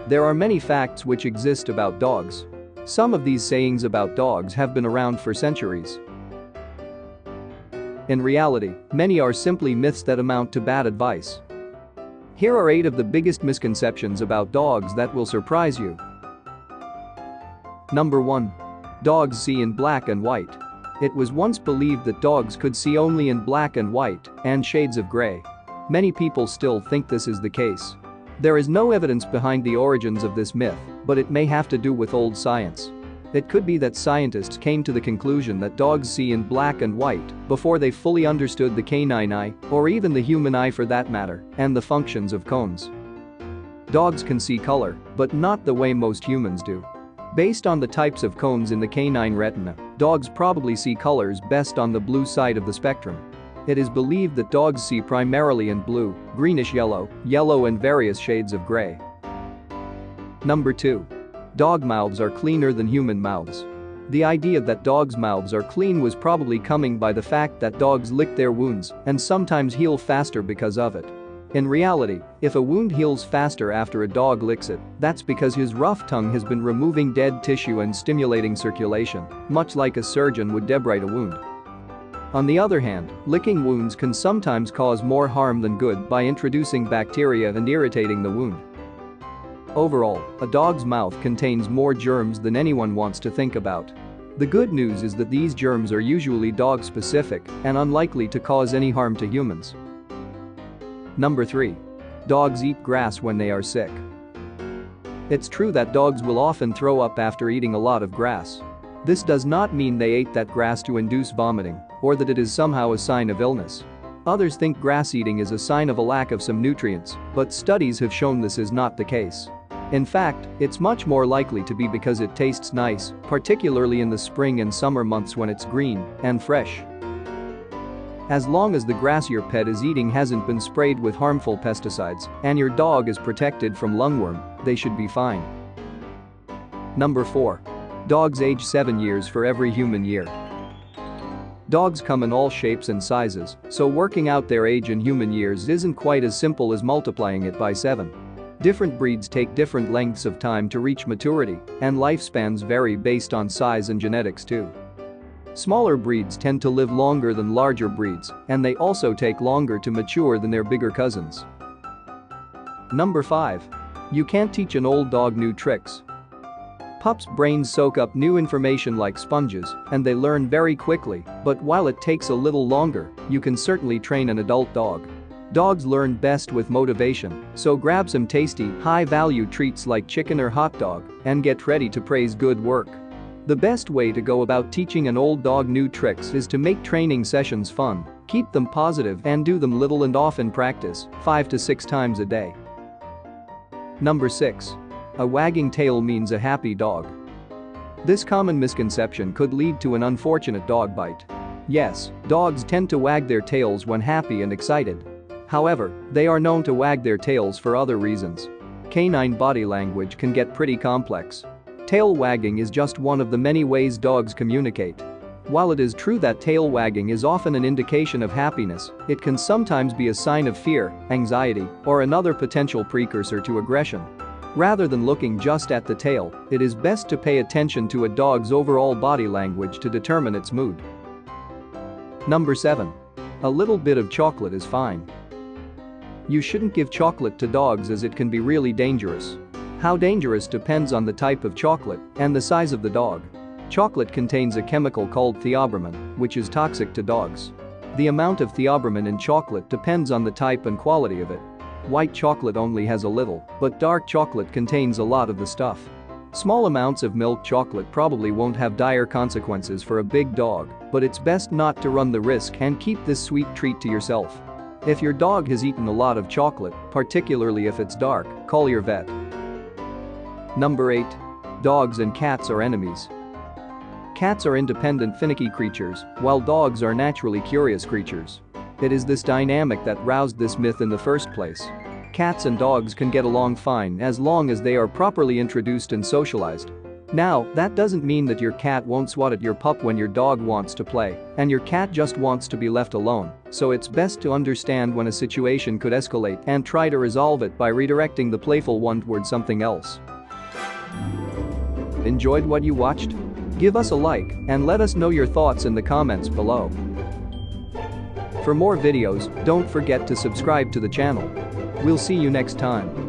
There are many facts which exist about dogs. Some of these sayings about dogs have been around for centuries. In reality, many are simply myths that amount to bad advice. Here are 8 of the biggest misconceptions about dogs that will surprise you. Number 1. Dogs see in black and white. It was once believed that dogs could see only in black and white and shades of gray. Many people still think this is the case. There is no evidence behind the origins of this myth, but it may have to do with old science. It could be that scientists came to the conclusion that dogs see in black and white before they fully understood the canine eye, or even the human eye for that matter, and the functions of cones. Dogs can see color, but not the way most humans do. Based on the types of cones in the canine retina, dogs probably see colors best on the blue side of the spectrum. It is believed that dogs see primarily in blue, greenish-yellow, yellow and various shades of gray. Number 2. Dog mouths are cleaner than human mouths. The idea that dogs' mouths are clean was probably coming by the fact that dogs lick their wounds and sometimes heal faster because of it. In reality, if a wound heals faster after a dog licks it, that's because his rough tongue has been removing dead tissue and stimulating circulation, much like a surgeon would debride a wound. On the other hand, licking wounds can sometimes cause more harm than good by introducing bacteria and irritating the wound. Overall, a dog's mouth contains more germs than anyone wants to think about. The good news is that these germs are usually dog-specific and unlikely to cause any harm to humans. Number 3. Dogs eat grass when they are sick. It's true that dogs will often throw up after eating a lot of grass. This does not mean they ate that grass to induce vomiting, or that it is somehow a sign of illness. Others think grass eating is a sign of a lack of some nutrients, but studies have shown this is not the case. In fact, it's much more likely to be because it tastes nice, particularly in the spring and summer months when it's green and fresh. As long as the grass your pet is eating hasn't been sprayed with harmful pesticides and your dog is protected from lungworm, they should be fine. Number 4. Dogs age 7 years for every human year. Dogs come in all shapes and sizes, so working out their age in human years isn't quite as simple as multiplying it by 7. Different breeds take different lengths of time to reach maturity, and lifespans vary based on size and genetics too. Smaller breeds tend to live longer than larger breeds, and they also take longer to mature than their bigger cousins. Number 5. You can't teach an old dog new tricks. Pups' brains soak up new information like sponges, and they learn very quickly, but while it takes a little longer, you can certainly train an adult dog. Dogs learn best with motivation, so grab some tasty, high-value treats like chicken or hot dog and get ready to praise good work. The best way to go about teaching an old dog new tricks is to make training sessions fun, keep them positive and do them little and often practice, 5 to 6 times a day. Number 6. A wagging tail means a happy dog. This common misconception could lead to an unfortunate dog bite. Yes, dogs tend to wag their tails when happy and excited. However, they are known to wag their tails for other reasons. Canine body language can get pretty complex. Tail wagging is just one of the many ways dogs communicate. While it is true that tail wagging is often an indication of happiness, it can sometimes be a sign of fear, anxiety, or another potential precursor to aggression. Rather than looking just at the tail, it is best to pay attention to a dog's overall body language to determine its mood. Number 7. A little bit of chocolate is fine. You shouldn't give chocolate to dogs as it can be really dangerous. How dangerous depends on the type of chocolate and the size of the dog. Chocolate contains a chemical called theobromine, which is toxic to dogs. The amount of theobromine in chocolate depends on the type and quality of it. White chocolate only has a little, but dark chocolate contains a lot of the stuff. Small amounts of milk chocolate probably won't have dire consequences for a big dog, but it's best not to run the risk and keep this sweet treat to yourself. If your dog has eaten a lot of chocolate, particularly if it's dark, call your vet. Number 8. Dogs and cats are enemies. Cats are independent, finicky creatures, while dogs are naturally curious creatures. It is this dynamic that roused this myth in the first place. Cats and dogs can get along fine as long as they are properly introduced and socialized. Now, that doesn't mean that your cat won't swat at your pup when your dog wants to play, and your cat just wants to be left alone, so it's best to understand when a situation could escalate and try to resolve it by redirecting the playful one towards something else. Enjoyed what you watched? Give us a like and let us know your thoughts in the comments below. For more videos, don't forget to subscribe to the channel. We'll see you next time.